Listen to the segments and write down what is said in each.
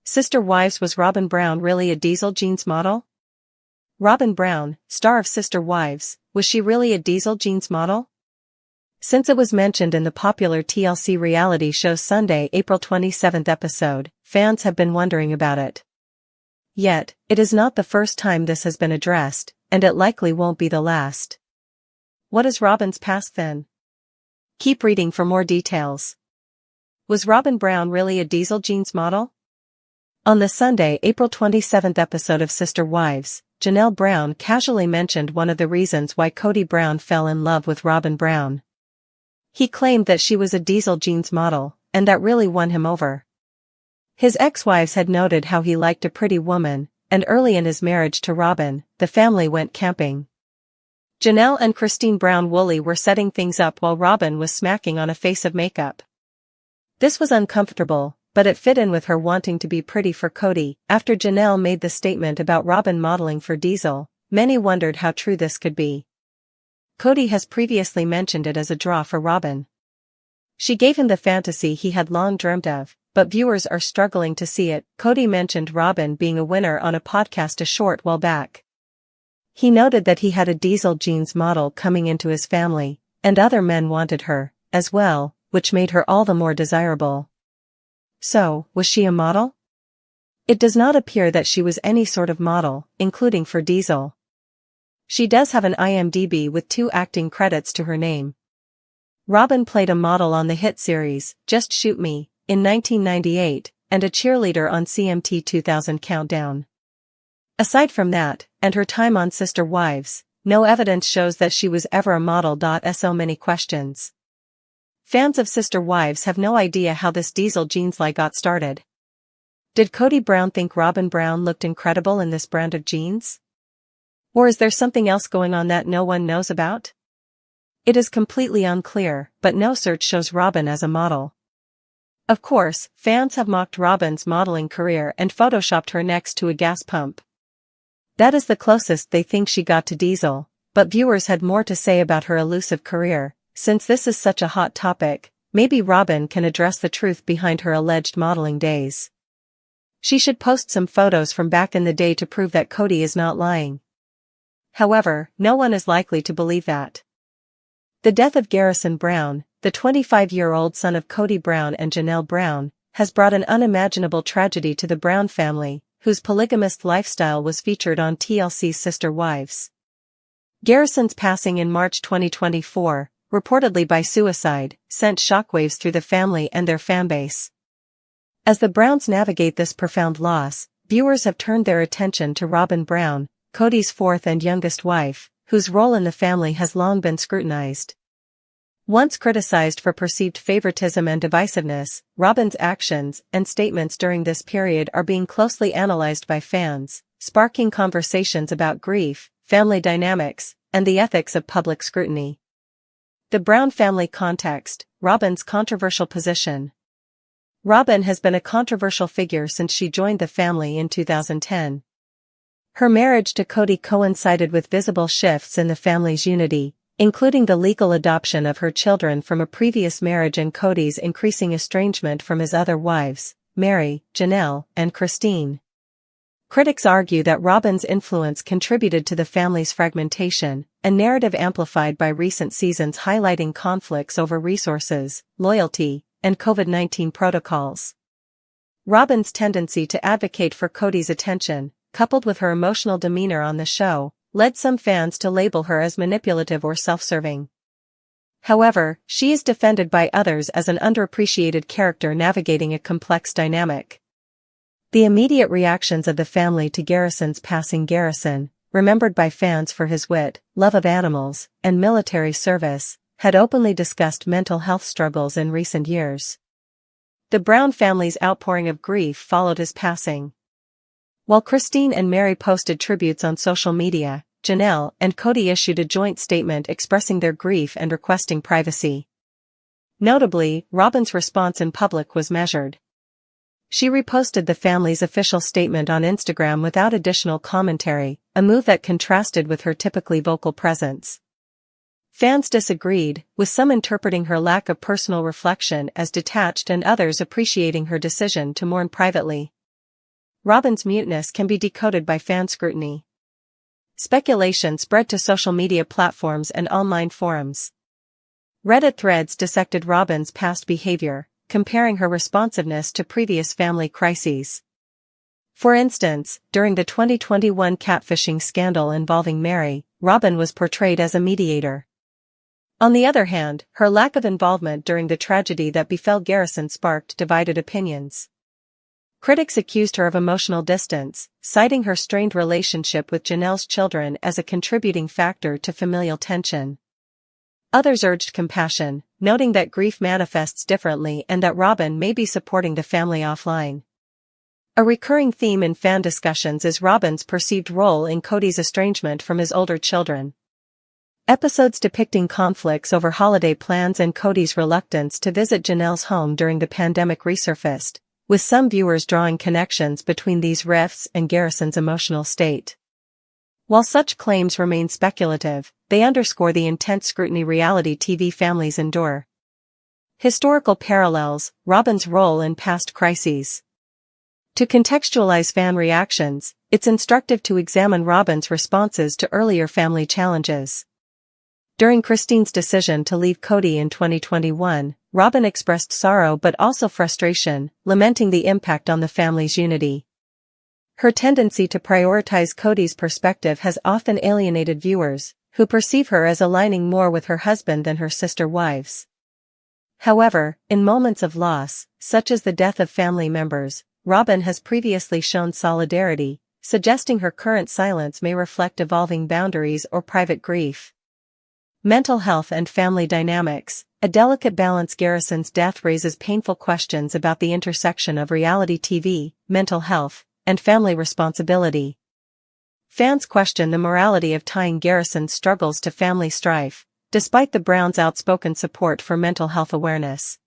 Sister Wives. Was Robyn Brown really a Diesel Jeans model? Robyn Brown, star of Sister Wives, was she really a Diesel Jeans model? Since it was mentioned in the popular TLC reality show Sunday, April 27 episode, fans have been wondering about it. Yet, it is not the first time this has been addressed, and it likely won't be the last. What is Robyn's past then? Keep reading for more details. Was Robyn Brown really a Diesel Jeans model? On the Sunday, April 27 episode of Sister Wives, Janelle Brown casually mentioned one of the reasons why Kody Brown fell in love with Robyn Brown. He claimed that she was a Diesel Jeans model, and that really won him over. His ex-wives had noted how he liked a pretty woman, and early in his marriage to Robyn, the family went camping. Janelle and Christine Brown Woolley were setting things up while Robyn was smacking on a face of makeup. This was uncomfortable, but it fit in with her wanting to be pretty for Kody. After Janelle made the statement about Robyn modeling for Diesel, many wondered how true this could be. Kody has previously mentioned it as a draw for Robyn. She gave him the fantasy he had long dreamt of, but viewers are struggling to see it. Kody mentioned Robyn being a winner on a podcast a short while back. He noted that he had a Diesel Jeans model coming into his family, and other men wanted her, as well, which made her all the more desirable. So, was she a model? It does not appear that she was any sort of model, including for Diesel. She does have an IMDb with 2 acting credits to her name. Robyn played a model on the hit series, Just Shoot Me, in 1998, and a cheerleader on CMT 2000 Countdown. Aside from that, and her time on Sister Wives, no evidence shows that she was ever a model. So many questions. Fans of Sister Wives have no idea how this Diesel Jeans lie got started. Did Kody Brown think Robyn Brown looked incredible in this brand of jeans? Or is there something else going on that no one knows about? It is completely unclear, but no search shows Robyn as a model. Of course, fans have mocked Robyn's modeling career and photoshopped her next to a gas pump. That is the closest they think she got to Diesel, but viewers had more to say about her elusive career. Since this is such a hot topic, maybe Robyn can address the truth behind her alleged modeling days. She should post some photos from back in the day to prove that Kody is not lying. However, no one is likely to believe that. The death of Garrison Brown, the 25-year-old son of Kody Brown and Janelle Brown, has brought an unimaginable tragedy to the Brown family, whose polygamist lifestyle was featured on TLC's Sister Wives. Garrison's passing in March 2024, reportedly by suicide, sent shockwaves through the family and their fanbase. As the Browns navigate this profound loss, viewers have turned their attention to Robyn Brown, Kody's fourth and youngest wife, whose role in the family has long been scrutinized. Once criticized for perceived favoritism and divisiveness, Robyn's actions and statements during this period are being closely analyzed by fans, sparking conversations about grief, family dynamics, and the ethics of public scrutiny. The Brown family context, Robyn's controversial position. Robyn has been a controversial figure since she joined the family in 2010. Her marriage to Kody coincided with visible shifts in the family's unity, including the legal adoption of her children from a previous marriage and Kody's increasing estrangement from his other wives, Mary, Janelle, and Christine. Critics argue that Robyn's influence contributed to the family's fragmentation, a narrative amplified by recent seasons highlighting conflicts over resources, loyalty, and COVID-19 protocols. Robyn's tendency to advocate for Kody's attention, coupled with her emotional demeanor on the show, led some fans to label her as manipulative or self-serving. However, she is defended by others as an underappreciated character navigating a complex dynamic. The immediate reactions of the family to Garrison's passing. Garrison, remembered by fans for his wit, love of animals, and military service, had openly discussed mental health struggles in recent years. The Brown family's outpouring of grief followed his passing. While Christine and Mary posted tributes on social media, Janelle and Kody issued a joint statement expressing their grief and requesting privacy. Notably, Robyn's response in public was measured. She reposted the family's official statement on Instagram without additional commentary, a move that contrasted with her typically vocal presence. Fans disagreed, with some interpreting her lack of personal reflection as detached and others appreciating her decision to mourn privately. Robyn's muteness can be decoded by fan scrutiny. Speculation spread to social media platforms and online forums. Reddit threads dissected Robyn's past behavior, comparing her responsiveness to previous family crises. For instance, during the 2021 catfishing scandal involving Mary, Robyn was portrayed as a mediator. On the other hand, her lack of involvement during the tragedy that befell Garrison sparked divided opinions. Critics accused her of emotional distance, citing her strained relationship with Janelle's children as a contributing factor to familial tension. Others urged compassion, noting that grief manifests differently and that Robyn may be supporting the family offline. A recurring theme in fan discussions is Robyn's perceived role in Kody's estrangement from his older children. Episodes depicting conflicts over holiday plans and Kody's reluctance to visit Janelle's home during the pandemic resurfaced, with some viewers drawing connections between these rifts and Garrison's emotional state. While such claims remain speculative, they underscore the intense scrutiny reality TV families endure. Historical parallels: Robyn's role in past crises. To contextualize fan reactions, it's instructive to examine Robyn's responses to earlier family challenges. During Christine's decision to leave Kody in 2021, Robyn expressed sorrow but also frustration, lamenting the impact on the family's unity. Her tendency to prioritize Kody's perspective has often alienated viewers, who perceive her as aligning more with her husband than her sister wives. However, in moments of loss, such as the death of family members, Robyn has previously shown solidarity, suggesting her current silence may reflect evolving boundaries or private grief. Mental health and family dynamics. A delicate balance. Garrison's death raises painful questions about the intersection of reality TV, mental health, and family responsibility. Fans question the morality of tying Garrison's struggles to family strife, despite the Browns' outspoken support for mental health awareness.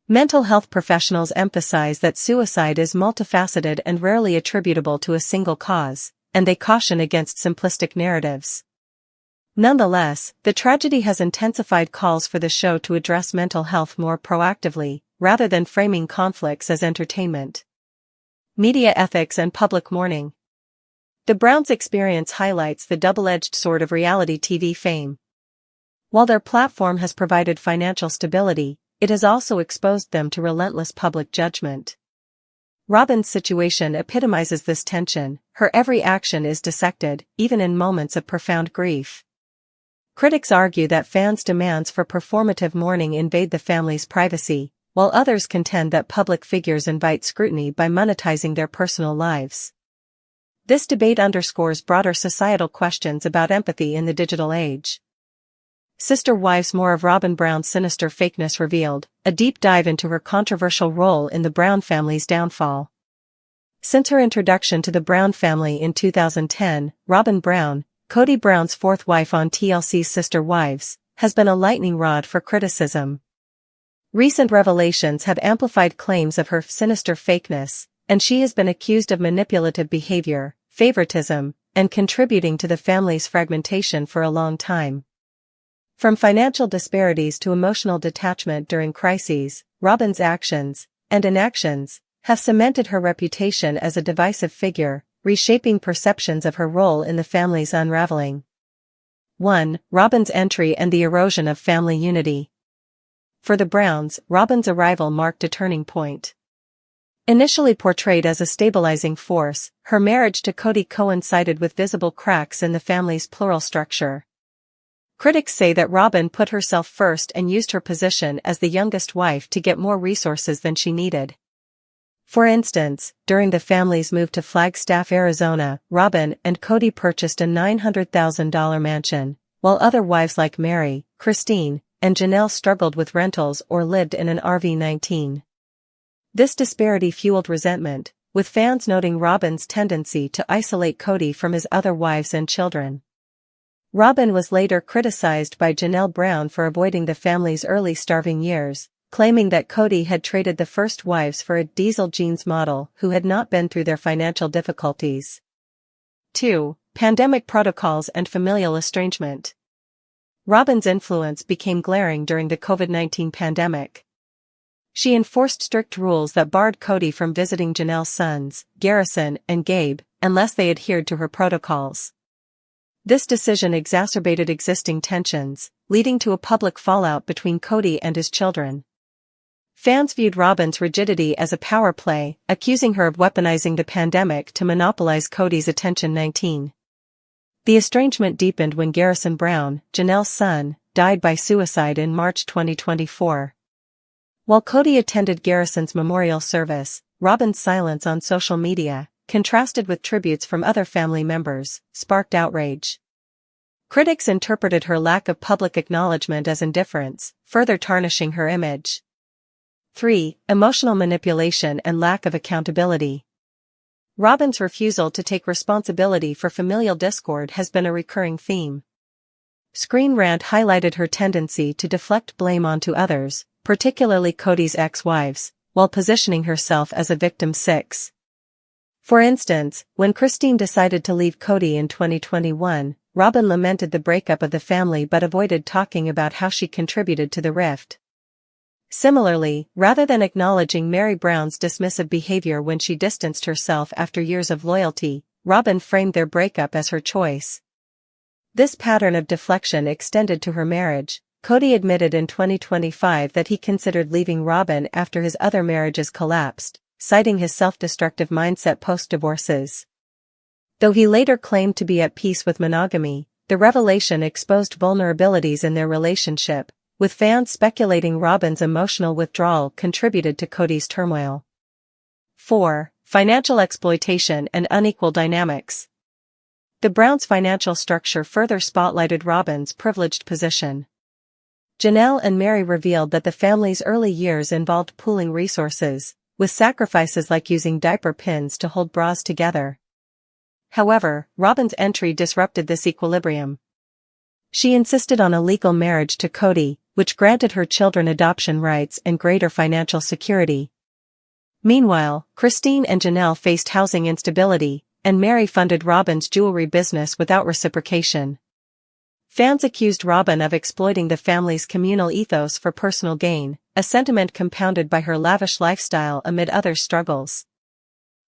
Mental health professionals emphasize that suicide is multifaceted and rarely attributable to a single cause, and they caution against simplistic narratives. Nonetheless, the tragedy has intensified calls for the show to address mental health more proactively, rather than framing conflicts as entertainment. Media ethics and public mourning. The Browns' experience highlights the double-edged sword of reality TV fame. While their platform has provided financial stability, it has also exposed them to relentless public judgment. Robyn's situation epitomizes this tension. Her every action is dissected, even in moments of profound grief. Critics argue that fans' demands for performative mourning invade the family's privacy, while others contend that public figures invite scrutiny by monetizing their personal lives. This debate underscores broader societal questions about empathy in the digital age. Sister Wives. More of Robyn Brown's sinister fakeness revealed, a deep dive into her controversial role in the Brown family's downfall. Since her introduction to the Brown family in 2010, Robyn Brown, Kody Brown's fourth wife on TLC's Sister Wives, has been a lightning rod for criticism. Recent revelations have amplified claims of her sinister fakeness, and she has been accused of manipulative behavior, favoritism, and contributing to the family's fragmentation for a long time. From financial disparities to emotional detachment during crises, Robyn's actions and inactions have cemented her reputation as a divisive figure, reshaping perceptions of her role in the family's unraveling. 1. Robyn's entry and the erosion of family unity. For the Browns, Robyn's arrival marked a turning point. Initially portrayed as a stabilizing force, her marriage to Kody coincided with visible cracks in the family's plural structure. Critics say that Robyn put herself first and used her position as the youngest wife to get more resources than she needed. For instance, during the family's move to Flagstaff, Arizona, Robyn and Kody purchased a $900,000 mansion, while other wives like Mary, Christine, and Janelle struggled with rentals or lived in an RV-19. This disparity fueled resentment, with fans noting Robyn's tendency to isolate Kody from his other wives and children. Robyn was later criticized by Janelle Brown for avoiding the family's early starving years, claiming that Kody had traded the first wives for a diesel jeans model who had not been through their financial difficulties. 2. Pandemic protocols and familial estrangement. Robyn's influence became glaring during the COVID-19 pandemic. She enforced strict rules that barred Kody from visiting Janelle's sons, Garrison and Gabe, unless they adhered to her protocols. This decision exacerbated existing tensions, leading to a public fallout between Kody and his children. Fans viewed Robyn's rigidity as a power play, accusing her of weaponizing the pandemic to monopolize Kody's attention. 19. The estrangement deepened when Garrison Brown, Janelle's son, died by suicide in March 2024. While Kody attended Garrison's memorial service, Robyn's silence on social media, contrasted with tributes from other family members, sparked outrage. Critics interpreted her lack of public acknowledgement as indifference, further tarnishing her image. 3. Emotional manipulation and lack of accountability. Robyn's refusal to take responsibility for familial discord has been a recurring theme. Screen Rant highlighted her tendency to deflect blame onto others, particularly Kody's ex-wives, while positioning herself as a victim. 6. For instance, when Christine decided to leave Kody in 2021, Robyn lamented the breakup of the family but avoided talking about how she contributed to the rift. Similarly, rather than acknowledging Meri Brown's dismissive behavior when she distanced herself after years of loyalty, Robyn framed their breakup as her choice. This pattern of deflection extended to her marriage. Kody admitted in 2025 that he considered leaving Robyn after his other marriages collapsed, citing his self-destructive mindset post-divorces. Though he later claimed to be at peace with monogamy, the revelation exposed vulnerabilities in their relationship, with fans speculating Robyn's emotional withdrawal contributed to Kody's turmoil. 4. Financial exploitation and unequal dynamics. The Browns' financial structure further spotlighted Robyn's privileged position. Janelle and Meri revealed that the family's early years involved pooling resources, with sacrifices like using diaper pins to hold bras together. However, Robyn's entry disrupted this equilibrium. She insisted on a legal marriage to Kody, which granted her children adoption rights and greater financial security. Meanwhile, Christine and Janelle faced housing instability, and Meri funded Robyn's jewelry business without reciprocation. Fans accused Robyn of exploiting the family's communal ethos for personal gain, a sentiment compounded by her lavish lifestyle amid other struggles.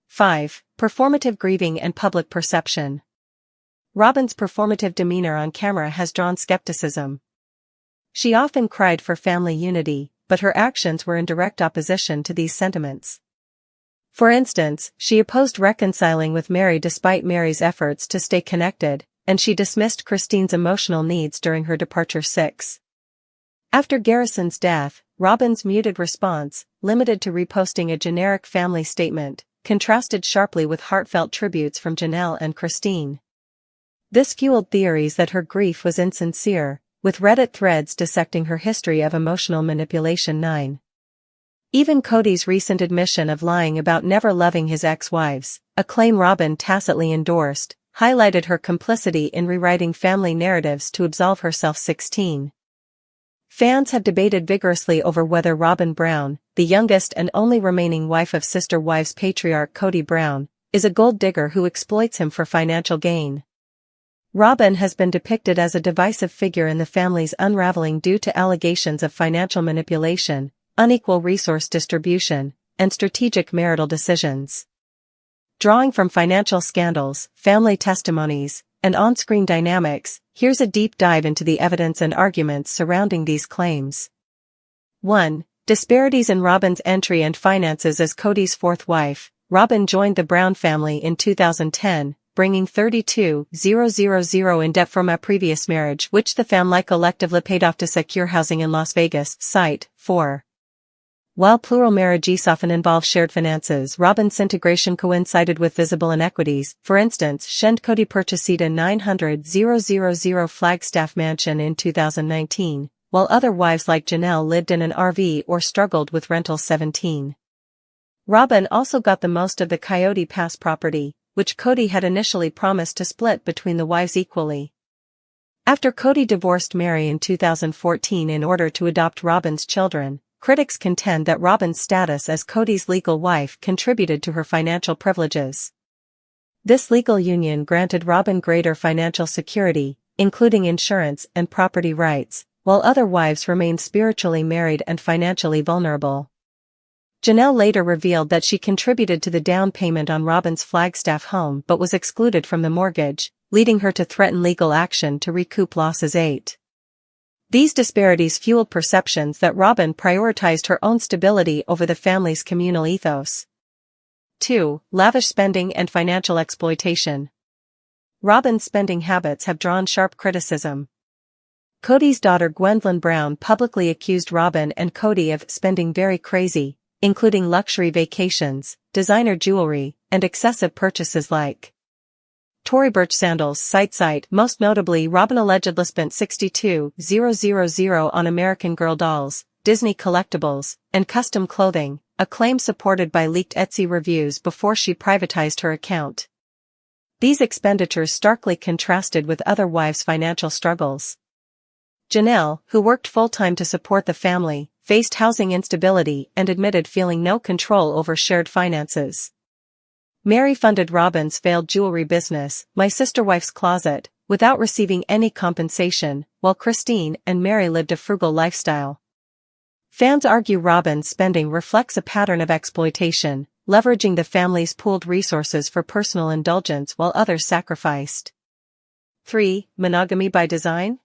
5. Performative grieving and public perception. Robyn's performative demeanor on camera has drawn skepticism. She often cried for family unity, but her actions were in direct opposition to these sentiments. For instance, she opposed reconciling with Meri despite Meri's efforts to stay connected, and she dismissed Christine's emotional needs during her departure. 6. After Garrison's death, Robyn's muted response, limited to reposting a generic family statement, contrasted sharply with heartfelt tributes from Janelle and Christine. This fueled theories that her grief was insincere, with Reddit threads dissecting her history of emotional manipulation. 9. Even Kody's recent admission of lying about never loving his ex-wives, a claim Robyn tacitly endorsed, highlighted her complicity in rewriting family narratives to absolve herself. 16. Fans have debated vigorously over whether Robyn Brown, the youngest and only remaining wife of sister wives patriarch Kody Brown, is a gold digger who exploits him for financial gain. Robyn has been depicted as a divisive figure in the family's unraveling due to allegations of financial manipulation, unequal resource distribution, and strategic marital decisions. Drawing from financial scandals, family testimonies, and on-screen dynamics, here's a deep dive into the evidence and arguments surrounding these claims. 1. Disparities in Robyn's entry and finances. As Kody's fourth wife, Robyn joined the Brown family in 2010, bringing $32,000 in debt from a previous marriage which the family collectively paid off to secure housing in Las Vegas. Site 4. While plural marriages often involve shared finances, Robyn's integration coincided with visible inequities. For instance, she and Kody purchased a $900,000 Flagstaff mansion in 2019, while other wives like Janelle lived in an RV or struggled with rentals. 17. Robyn also got the most of the Coyote Pass property, which Kody had initially promised to split between the wives equally. After Kody divorced Meri in 2014 in order to adopt Robyn's children, critics contend that Robyn's status as Kody's legal wife contributed to her financial privileges. This legal union granted Robyn greater financial security, including insurance and property rights, while other wives remained spiritually married and financially vulnerable. Janelle later revealed that she contributed to the down payment on Robyn's Flagstaff home but was excluded from the mortgage, leading her to threaten legal action to recoup losses. These disparities fueled perceptions that Robyn prioritized her own stability over the family's communal ethos. 2. Lavish spending and financial exploitation. Robyn's spending habits have drawn sharp criticism. Kody's daughter Gwendolyn Brown publicly accused Robyn and Kody of spending very crazy, including luxury vacations, designer jewelry, and excessive purchases like Tory Burch sandals. Site. Most notably, Robyn allegedly spent $62,000 on American Girl dolls, Disney collectibles, and custom clothing, a claim supported by leaked Etsy reviews before she privatized her account. These expenditures starkly contrasted with other wives' financial struggles. Janelle, who worked full-time to support the family, faced housing instability and admitted feeling no control over shared finances. Mary funded Robyn's failed jewelry business, My Sister Wife's Closet, without receiving any compensation, while Christine and Mary lived a frugal lifestyle. Fans argue Robyn's spending reflects a pattern of exploitation, leveraging the family's pooled resources for personal indulgence while others sacrificed. 3. Monogamy by design?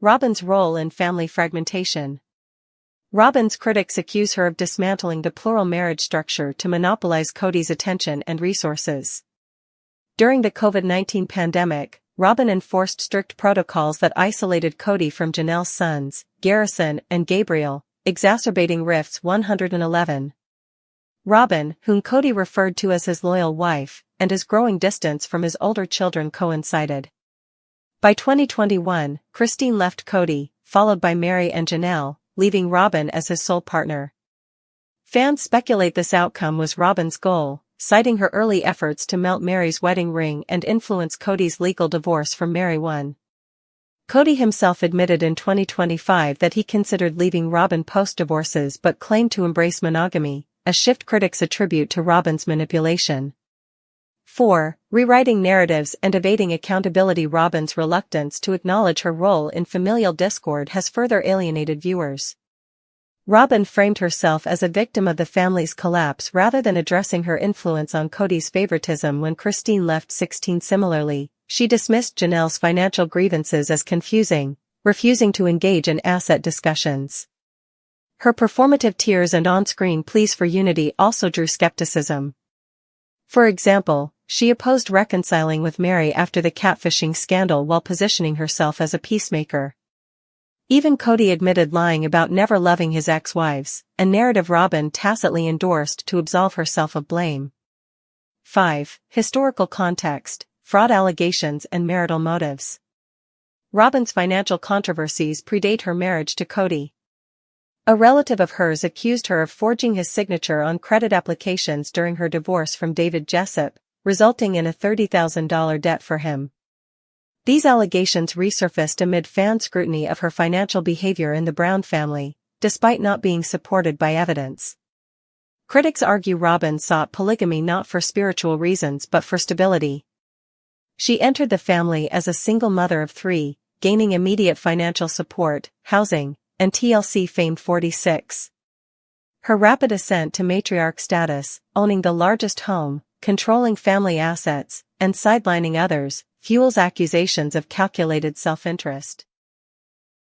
Robyn's role in family fragmentation. Robyn's critics accuse her of dismantling the plural marriage structure to monopolize Kody's attention and resources. During the COVID-19 pandemic, Robyn enforced strict protocols that isolated Kody from Janelle's sons, Garrison and Gabriel, exacerbating rifts. 111. Robyn, whom Kody referred to as his loyal wife, and his growing distance from his older children coincided. By 2021, Christine left Kody, followed by Mary and Janelle, leaving Robyn as his sole partner. Fans speculate this outcome was Robyn's goal, citing her early efforts to melt Mary's wedding ring and influence Kody's legal divorce from Mary. Kody himself admitted in 2025 that he considered leaving Robyn post-divorces but claimed to embrace monogamy, a shift critics attribute to Robyn's manipulation. 4. Rewriting narratives and evading accountability. Robyn's reluctance to acknowledge her role in familial discord has further alienated viewers. Robyn framed herself as a victim of the family's collapse rather than addressing her influence on Kody's favoritism when Christine left. 16. Similarly, she dismissed Janelle's financial grievances as confusing, refusing to engage in asset discussions. Her performative tears and on-screen pleas for unity also drew skepticism. For example, she opposed reconciling with Mary after the catfishing scandal while positioning herself as a peacemaker. Even Kody admitted lying about never loving his ex-wives, a narrative Robyn tacitly endorsed to absolve herself of blame. 5. Historical context, fraud allegations and marital motives. Robyn's financial controversies predate her marriage to Kody. A relative of hers accused her of forging his signature on credit applications during her divorce from David Jessup, resulting in a $30,000 debt for him. These allegations resurfaced amid fan scrutiny of her financial behavior in the Brown family, despite not being supported by evidence. Critics argue Robyn sought polygamy not for spiritual reasons but for stability. She entered the family as a single mother of 3, gaining immediate financial support, housing, and TLC fame. 46. Her rapid ascent to matriarch status, owning the largest home, controlling family assets, and sidelining others, fuels accusations of calculated self-interest.